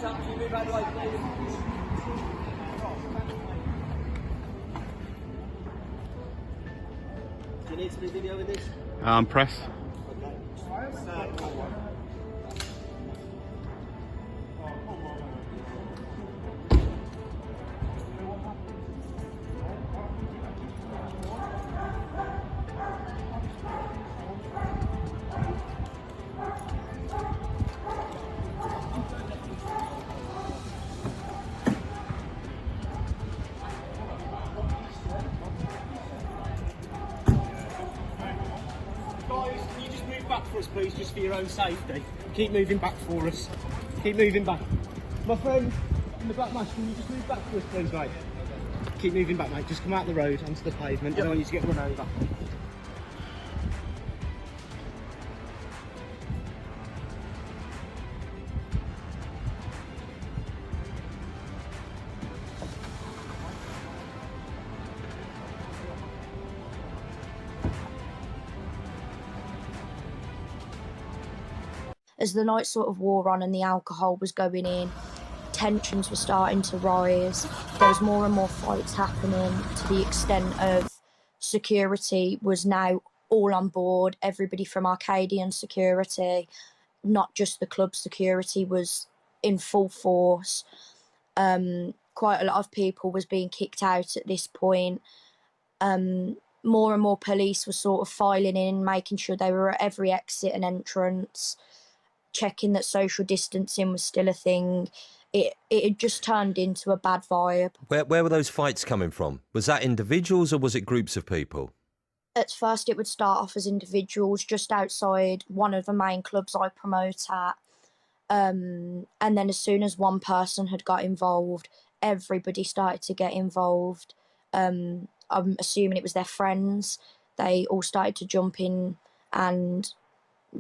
Do you need to do video with this? Press. Guys, can you just move back for us, please, just for your own safety? Keep moving back for us. Keep moving back. My friend in the black mask, can you just move back for us, please, mate? Keep moving back, mate. Just come out the road onto the pavement. I don't want you to get run over. As the night sort of wore on and the alcohol was going in, tensions were starting to rise. There was more and more fights happening, to the extent of security was now all on board. Everybody from Arcadian security, not just the club security, was in full force. Quite a lot of people was being kicked out at this point. More and more police were sort of filing in, making sure they were at every exit and entrance, checking that social distancing was still a thing. It had just turned into a bad vibe. Where were those fights coming from? Was that individuals or was it groups of people? At first it would start off as individuals just outside one of the main clubs I promote at. And then as soon as one person had got involved, everybody started to get involved. I'm assuming it was their friends. They all started to jump in and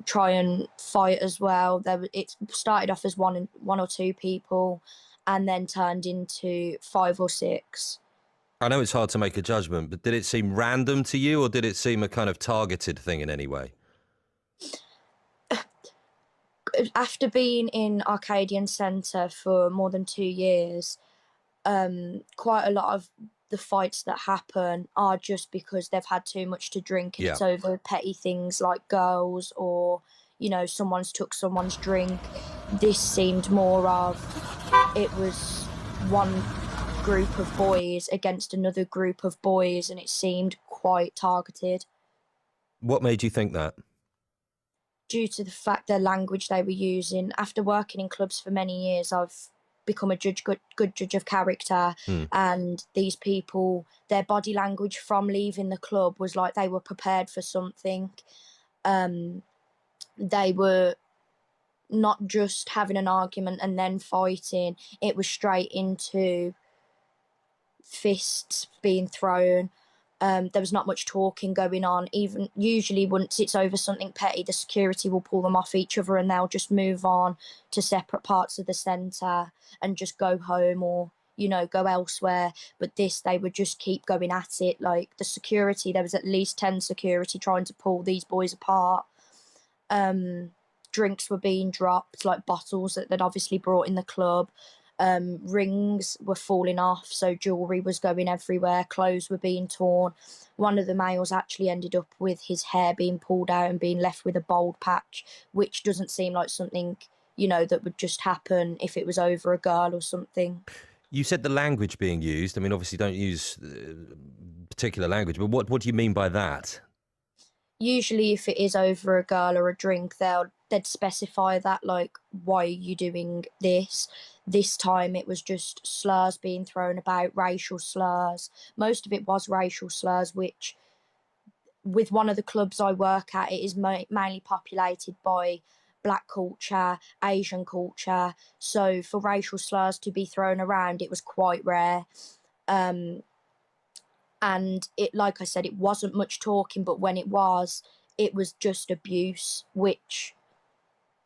try and fight as well. It started off as one or two people and then turned into 5 or 6. I know it's hard to make a judgment, but did it seem random to you or did it seem a kind of targeted thing in any way? After being in Arcadian Centre for more than 2 years, quite a lot of the fights that happen are just because they've had too much to drink and it's over petty things like girls or, you know, someone's took someone's drink. This seemed more of, it was one group of boys against another group of boys and it seemed quite targeted. What made you think that? Due to the fact their language they were using. After working in clubs for many years, I've become a good judge of character, and these people, their body language from leaving the club was like they were prepared for something. They were not just having an argument and then fighting, it was straight into fists being thrown. There was not much talking going on. Even usually once it's over something petty, the security will pull them off each other and they'll just move on to separate parts of the centre and just go home or, you know, go elsewhere. But this, they would just keep going at it. Like the security, there was at least 10 security trying to pull these boys apart. Drinks were being dropped, like bottles that they'd obviously brought in the club. Rings were falling off, so jewellery was going everywhere, clothes were being torn. One of the males actually ended up with his hair being pulled out and being left with a bald patch, which doesn't seem like something, you know, that would just happen if it was over a girl or something. You said the language being used. I mean, obviously don't use particular language, but what do you mean by that? Usually if it is over a girl or a drink, they'd specify that, like, why are you doing this? This time it was just slurs being thrown about, racial slurs. Most of it was racial slurs, which with one of the clubs I work at, it is mainly populated by Black culture, Asian culture. So for racial slurs to be thrown around, it was quite rare. And it, like I said, it wasn't much talking, but when it was just abuse, which,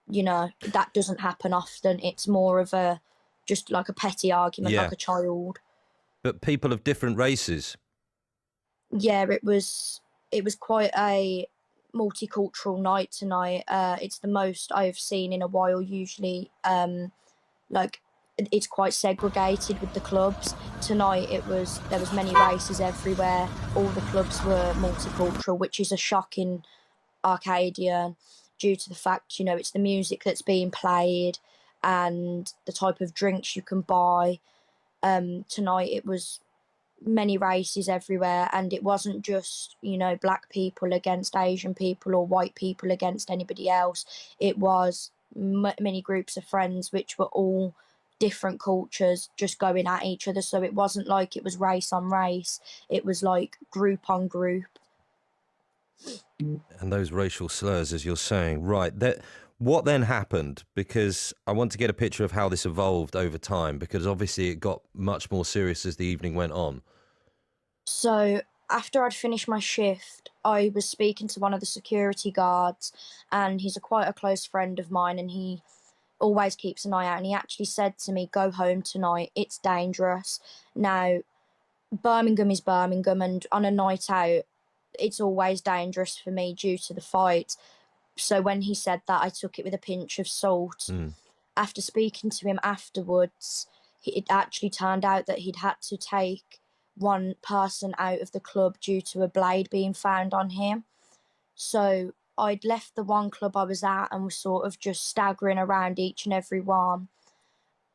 you know, that doesn't happen often. It's more of just like a petty argument, like a child. But people of different races? Yeah, it was quite a multicultural night tonight. It's the most I've seen in a while. Usually, like it's quite segregated with the clubs. Tonight there was many races everywhere. All the clubs were multicultural, which is a shock in Arcadia due to the fact, it's the music that's being played and the type of drinks you can buy. Tonight it was many races everywhere, and it wasn't just, black people against Asian people or white people against anybody else. It was many groups of friends which were all different cultures just going at each other. So it wasn't like it was race on race, it was like group on group. And those racial slurs, as you're saying, right, what then happened? Because I want to get a picture of how this evolved over time, because obviously it got much more serious as the evening went on. So after I'd finished my shift, I was speaking to one of the security guards, and he's quite a close friend of mine, and he always keeps an eye out, and he actually said to me, "Go home tonight, it's dangerous." Now, Birmingham is Birmingham, and on a night out, it's always dangerous for me due to the fight. So when he said that, I took it with a pinch of salt. After speaking to him afterwards, it actually turned out that he'd had to take one person out of the club due to a blade being found on him. So I'd left the one club I was at and was sort of just staggering around each and every one.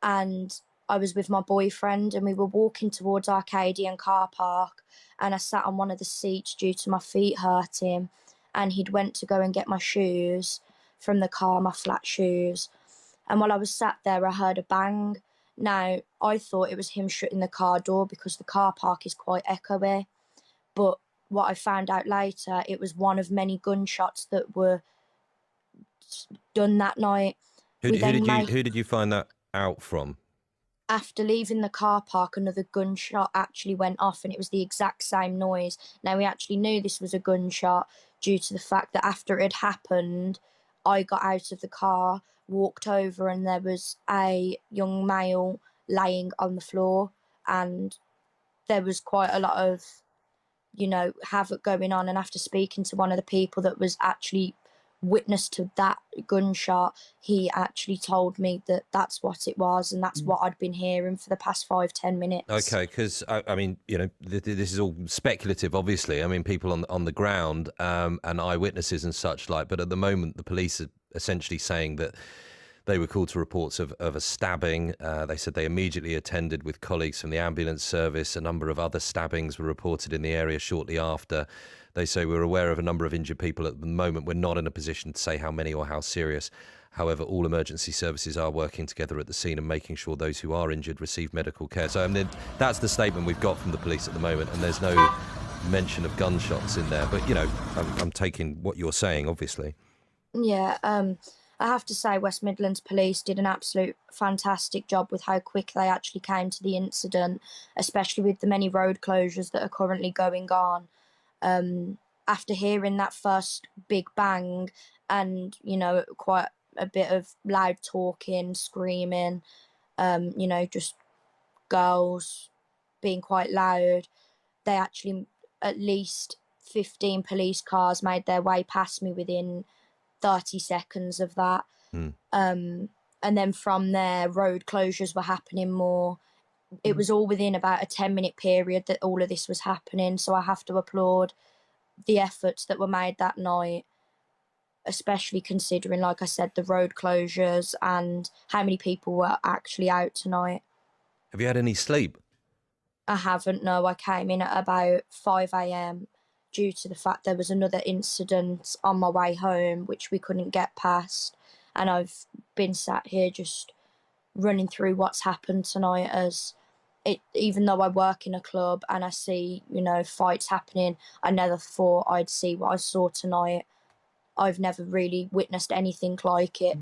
And I was with my boyfriend, and we were walking towards Arcadian car park, and I sat on one of the seats due to my feet hurting, and he'd went to go and get my shoes from the car, my flat shoes. And while I was sat there, I heard a bang. Now, I thought it was him shutting the car door because the car park is quite echoey. But what I found out later, it was one of many gunshots that were done that night. Who did you find that out from? After leaving the car park, another gunshot actually went off, and it was the exact same noise. Now, we actually knew this was a gunshot due to the fact that after it had happened, I got out of the car, walked over, and there was a young male laying on the floor, and there was quite a lot of, havoc going on. And after speaking to one of the people that was actually witness to that gunshot, he actually told me that that's what it was, and that's what I'd been hearing for the past 5-10 minutes. Okay, because I mean, this is all speculative, obviously. I mean, people on the ground and eyewitnesses and such like. But at the moment, the police are essentially saying that they were called to reports of a stabbing. They said they immediately attended with colleagues from the ambulance service. A number of other stabbings were reported in the area shortly after. They say we're aware of a number of injured people at the moment. We're not in a position to say how many or how serious. However, all emergency services are working together at the scene and making sure those who are injured receive medical care. So I mean, that's the statement we've got from the police at the moment, and there's no mention of gunshots in there. But, I'm taking what you're saying, obviously. Yeah, I have to say West Midlands Police did an absolute fantastic job with how quick they actually came to the incident, especially with the many road closures that are currently going on. After hearing that first big bang and, quite a bit of loud talking, screaming, just girls being quite loud, they actually, at least 15 police cars made their way past me within 30 seconds of that. And then from there, road closures were happening more. It was all within about a 10-minute period that all of this was happening. So I have to applaud the efforts that were made that night, especially considering, like I said, the road closures and how many people were actually out tonight. Have you had any sleep? I haven't, no. I came in at about 5 a.m. due to the fact there was another incident on my way home which we couldn't get past, and I've been sat here just running through what's happened tonight, as it, even though I work in a club and I see, fights happening, I never thought I'd see what I saw tonight. I've never really witnessed anything like it.